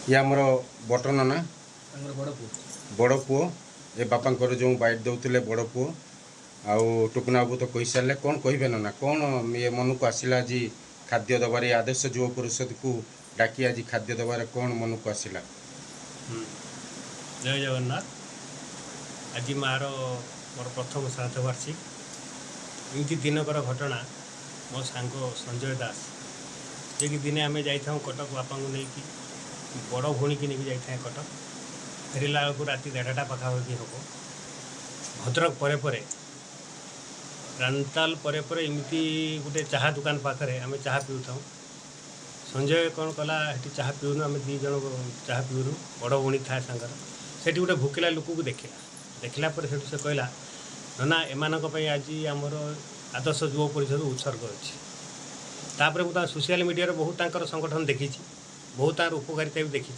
ये आमर बटन ना बड़ पुओ ए बापांकर जो बाइट दौले बड़ पुओ आउ टुकुना बाबू तो कही सारे कौन कहे ना कौन ये मन को आसला आज खाद्य दबार आदर्श युव परिषद को डाकी आज खाद्य दबार कौन मन को आसला। जय जगन्नाथ। आज मार मोर प्रथम श्राद्ध वार्षिक एमती दिनकर घटना मो सांग संजय दास जे कि दिने आम जाऊँ कटक बापा को लेकिन बड़ भौणी की नहीं जाए कटक फेरला बेलू राति 1:30 पाखापाखि हम भद्रक पर रानताल पर एमती गोटे चाहा दुकान पाखे आम चाहा पीऊ था। संजय कौन कला चाहा पीऊनु आम 2 जन चाहा पीऊनु बड़ भौणी था सांगर से गोटे भूकिला लोक को देखला से कहला ना एमानक आज आमर आदर्श युव परिषद उत्सर्ग अच्छी तापर मुझे सोशल मीडिया बहुत संगठन देखी बहुत तार उपकारिता भी देखी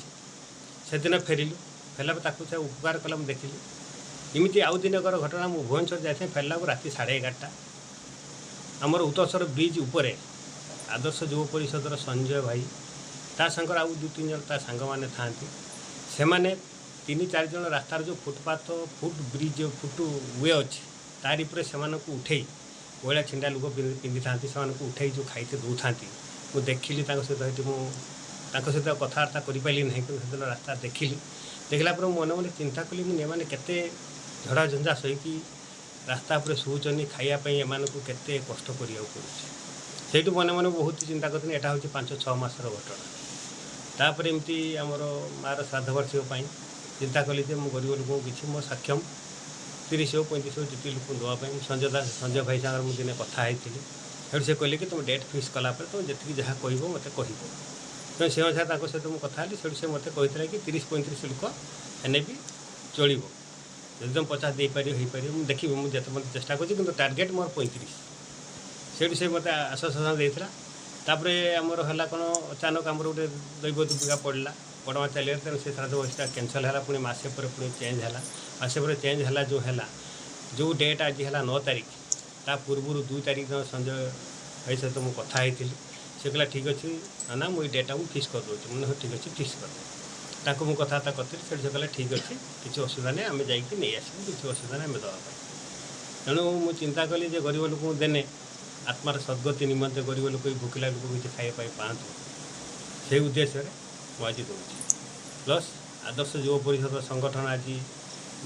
से दिन फेरिलु फेरला से उपकार कला मुझे देखिली इमती आउ दिनकर घटना मुझे भुवनेश्वर जाए फेरला राति 11:30 आमर उत्तरसर ब्रिज उपरे आदर्श युव परिषदर संजय भाई ता संगर आउ 2-3 जन ता सांग माने थांती से माने 3-4 जन रास्तार जो फुटपाथ फुट ब्रिज जो फुट वे अच्छी तारी पर से उठे कोयला छिंडा लुक पिंधि था से उठे जो खाइते दौथा मुझे देखिली सहित कथबार्ता करें ना कि रास्ता देखिली देखला मन मन चिंता कली मुझे केते झड़ा झंझा सहीकि रास्ता पर शोचनी खायापी एम को केते कष्ट करा पड़े से मन मन बहुत चिंता करते यहाँ हूँ 5-6 मासर घटना तापर एमती आमर मार श्राद्ध वार्षिक चिंता कली मो गरीब लोक किसी मो सक्षम 30-35 जितने लोक देवाई संजय भाई सागर मुझे दिन कथी से कहले कि तुम डेट फिक्स कलापर तुम जी जहाँ कह मत कह तो से अनुसार सहित मुझे कथी से मत कही कि 30-35 लोक हेने भी चलो जब तुम 50 दे पार हो पार मुझे देखी मुझे मत चेष्टा कर टार्गेट मोर 35 से मत आश्वासन देता तापर आमर है कौन अचानक आमर गोटे दैव दुर्गा पड़ा बड़मा चलिए तेणु से श्राद्ध वर्षिका कैनसल है पुणी मसे पर पुणी चेंज है मसे पर चेंज है जो डेट आज है 9 तारीख ता पूर्व 2 तारीख दिन संजय भाई सहित मुझे कथी से कहला ठीक अच्छे ना मुझे डेटा को फिक्स कर दूसरी मैंने ठीक अच्छे फिक्स कर मुझे कथबार्ता करी से कहला ठीक अच्छे किसी असुविधा नहीं आम जा आसबू किसी असुविधा नहीं आम देवाई तेणु मुझे चिंता कली गरीब लोक देने आत्मार सद्गति निमंते गरीब लोक भूकिला लोक किसी खाई पातु से उद्देश्य मुझे दूसरी प्लस आदर्श युव परिषद संगठन आज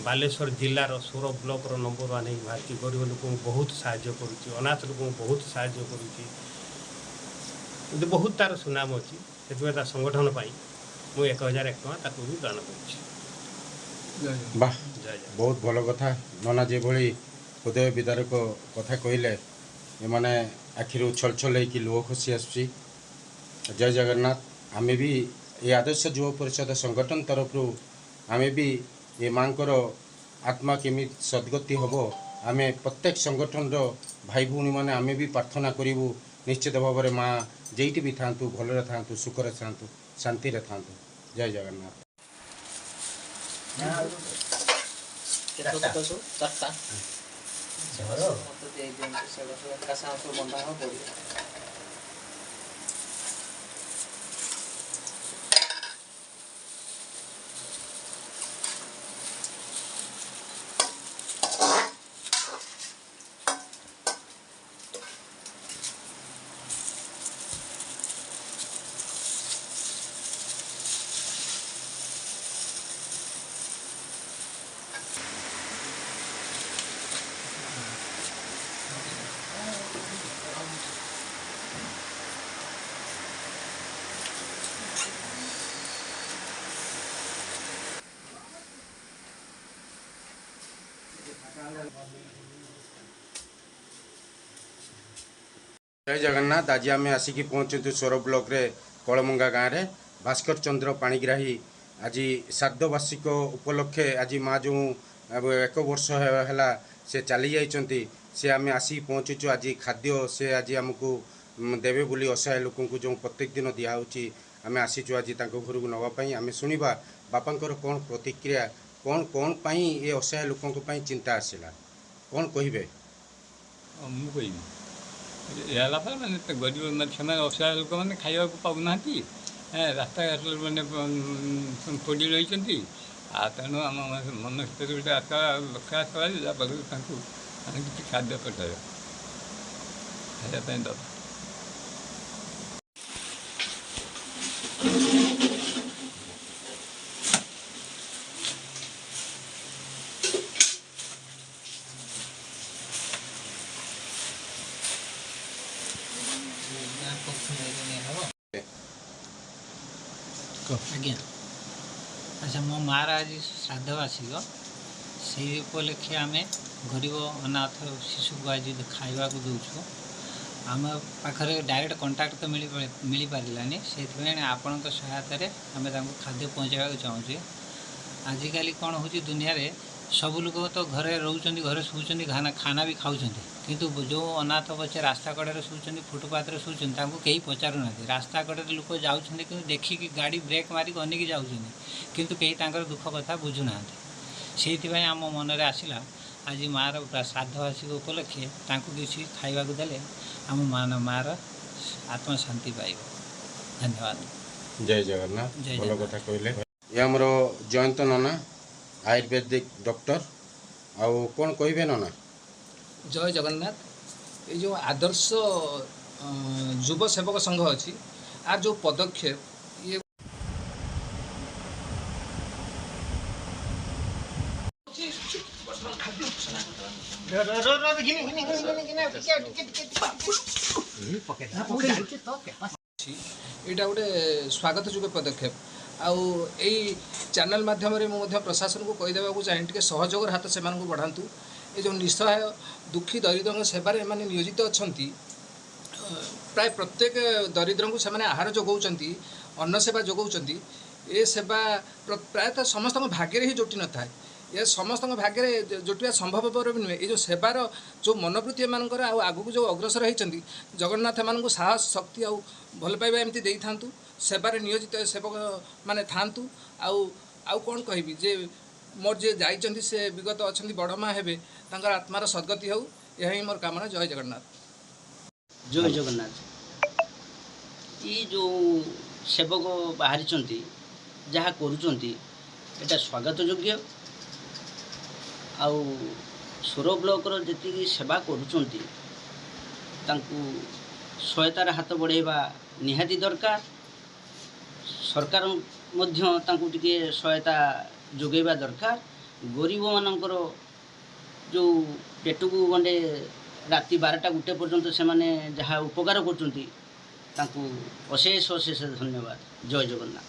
बालेश्वर जिलार 16 ब्लॉक नंबर 1 बाहरी गरीब लोक बहुत साहाय्य करुच्ची अनाथ लोक बहुत साहाय्य करुच्ची बहुत तार सुनाम अच्छी से संगठन पर मुझे 1001 टଙ୍କା भी दान कर। वाह बहुत भल कथा नना जो हृदय विदारक कथा कहले मैंने आखिर छल छल हो लुह खसी आसुची। जय जगन्नाथ। आमे भी ये आदर्श युव परिषद संगठन तरफ आमे भी ये मांकर आत्मा केमी सद्गति हम आम प्रत्येक संगठन भाई भौणी मैंने आमे भी प्रार्थना करूँ निश्चित भाव में माँ जेठी भी था भलरे था सुखरे था शांति था। जय जगन्नाथ। जय जगन्नाथ। आज आम आसिक पहुँचु सोर ब्लॉक रे कलमंगा गाँव में भास्कर चंद्र पाणिग्राही आज श्राद्ध वार्षिक उपलक्षे आज माँ जो 1 वर्ष है से चली जाइए से आम आसिक पहुँचुचु आज खाद्य से आज आमको देवे बोली असहाय लोक जो प्रत्येक दिन दिखाई आम आसीचु आज घर को नापी आम शुणा बापांकर कौन प्रतिक्रिया कौन कौन पाई ये असहाय लोकों चिंता आसला कौन कहे मुझे मैंने गरीब से असहाय लोक मैंने खाया पाऊना ରାସ୍ତାଘାଟ ମାନେ ପଡ଼ି ରହିଛନ୍ତି। ଆଉ ତେଣୁ ଆମ ମନ ଭିତରେ ଗୋଟେ ଆଶା ଲକ୍ଷ୍ୟ ଆଶା ଯାହାଫଳରେ ତାଙ୍କୁ ଆମେ କିଛି ଖାଦ୍ୟ ପଠାଇବା ଖାଇବା ପାଇଁ ଦେବା। ଆଜ୍ଞା ଆଚ୍ଛା ମୋ ମାଆର ଆଜି ଶ୍ରାଦ୍ଧ ବାର୍ଷିକ ସେଇ ଉପଲକ୍ଷେ ଆମେ ଗରିବ ଅନାଥ ଶିଶୁକୁ ଆଜି ଖାଇବାକୁ ଦେଉଛୁ। ଆମ ପାଖରେ ଡାଇରେକ୍ଟ କଣ୍ଟାକ୍ଟ ତ ମିଳିପାରିଲାନି, ସେଇଥିପାଇଁ ଆପଣଙ୍କ ସହାୟତାରେ ଆମେ ତାଙ୍କୁ ଖାଦ୍ୟ ପହଞ୍ଚାଇବାକୁ ଚାହୁଁଛୁ। ଆଜିକାଲି କ'ଣ ହେଉଛି ଦୁନିଆରେ ସବୁ ଲୋକ ତ ଘରେ ରହୁଛନ୍ତି, ଘରେ ଶୋଉଛନ୍ତି, ଖାନା ବି ଖାଉଛନ୍ତି, କିନ୍ତୁ ଯେଉଁ ଅନାଥ ବଚ୍ଚା ରାସ୍ତା କଡ଼ରେ ଶୋଉଛନ୍ତି, ଫୁଟପାଥରେ ଶୋଉଛନ୍ତି, ତାଙ୍କୁ କେହି ପଚାରୁନାହାନ୍ତି। ରାସ୍ତା କଡ଼ରେ ଲୋକ ଯାଉଛନ୍ତି କିନ୍ତୁ ଦେଖିକି ଗାଡ଼ି ବ୍ରେକ୍ ମାରିକି ଅନେଇକି ଯାଉଛନ୍ତି, କିନ୍ତୁ କେହି ତାଙ୍କର ଦୁଃଖ କଥା ବୁଝୁନାହାନ୍ତି। ସେଇଥିପାଇଁ ଆମ ମନରେ ଆସିଲା ଆଜି ମାଆର ଶ୍ରାଦ୍ଧ ବାର୍ଷିକ ଉପଲକ୍ଷେ ତାଙ୍କୁ କିଛି ଖାଇବାକୁ ଦେଲେ ଆମ ମାଆର ଆତ୍ମା ଶାନ୍ତି ପାଇବ। ଧନ୍ୟବାଦ। ଜୟ ଜଗନ୍ନାଥ। ଜୟ ଭଲ ଜଗନ୍ନାଥ। କଥା କହିଲେ। ଏ ଆମର ଜୟନ୍ତ ନନା ଆୟୁର୍ବେଦିକ ଡକ୍ଟର, ଆଉ କ'ଣ କହିବେ ନନା? ଜୟ ଜଗନ୍ନାଥ। এই ଯେଉଁ ଆଦର୍ଶ ଯୁବ ସେବକ ସଂଘ ଅଛି, ଆର ଯେଉଁ ପଦକ୍ଷେପ ଇଏ ଏଇଟା ଗୋଟେ ସ୍ୱାଗତ ଯୋଗ୍ୟ ପଦକ୍ଷେପ। ଆଉ ଏଇ ଚ୍ୟାନେଲ ମାଧ୍ୟମରେ ମୁଁ ମଧ୍ୟ ପ୍ରଶାସନକୁ କହିଦେବାକୁ ଚାହେଁ, ଟିକେ ସହଯୋଗର ହାତ ସେମାନଙ୍କୁ ବଢ଼ାନ୍ତୁ। ଏ ଯେଉଁ ନିଃସହାୟ ଦୁଃଖୀ ଦରିଦ୍ରଙ୍କ ସେବାରେ ଏମାନେ ନିୟୋଜିତ ଅଛନ୍ତି। ପ୍ରାୟ ପ୍ରତ୍ୟେକ ଦରିଦ୍ରଙ୍କୁ ସେମାନେ ଆହାର ଯୋଗାଉଛନ୍ତି, ଅନ୍ନ ସେବା ଯୋଗାଉଛନ୍ତି। ଏ ସେବା ପ୍ରାୟତଃ ସମସ୍ତଙ୍କ ଭାଗ୍ୟରେ ହିଁ ଜୁଟି ନଥାଏ। ଏ ସମସ୍ତଙ୍କ ଭାଗ୍ୟରେ ଜୁଟିବା ସମ୍ଭବପର ବି ନୁହେଁ। ଏ ଯେଉଁ ସେବାର ଯେଉଁ ମନୋବୃତ୍ତି ଏମାନଙ୍କର, ଆଉ ଆଗକୁ ଯେଉଁ ଅଗ୍ରସର ହେଇଛନ୍ତି, ଜଗନ୍ନାଥ ଏମାନଙ୍କୁ ସାହସ, ଶକ୍ତି ଆଉ ଭଲ ପାଇବା ଏମିତି ଦେଇଥାନ୍ତୁ। ସେବାରେ ନିୟୋଜିତ ସେବକ ମାନେ ଥାଆନ୍ତୁ। ଆଉ କ'ଣ କହିବି, ଯେ ମୋର ଯିଏ ଯାଇଛନ୍ତି ସେ ବିଗତ ଅଛନ୍ତି ବଡ଼ ମା' ହେବେ, ତାଙ୍କର ଆତ୍ମାର ସଦ୍ଗତି ହେଉ, ଏହା ହିଁ ମୋର କାମନା। ଜୟ ଜଗନ୍ନାଥ। ଜୟ ଜଗନ୍ନାଥ। ଏଇ ଯେଉଁ ସେବକ ବାହାରିଛନ୍ତି, ଯାହା କରୁଛନ୍ତି, ଏଇଟା ସ୍ୱାଗତ ଯୋଗ୍ୟ। ଆଉ ସୋର ବ୍ଲକର ଯେତିକି ସେବା କରୁଛନ୍ତି ତାଙ୍କୁ ସହାୟତାର ହାତ ବଢ଼ାଇବା ନିହାତି ଦରକାର। ସରକାର ମଧ୍ୟ ତାଙ୍କୁ ଟିକେ ସହାୟତା ଯୋଗାଇବା ଦରକାର। ଗରିବମାନଙ୍କର ଯେଉଁ ପେଟକୁ ଗଣ୍ଡେ ରାତି 12ଟା-1 ପର୍ଯ୍ୟନ୍ତ ସେମାନେ ଯାହା ଉପକାର କରୁଛନ୍ତି, ତାଙ୍କୁ ଅଶେଷ ଅଶେଷ ଧନ୍ୟବାଦ। ଜୟ ଜଗନ୍ନାଥ।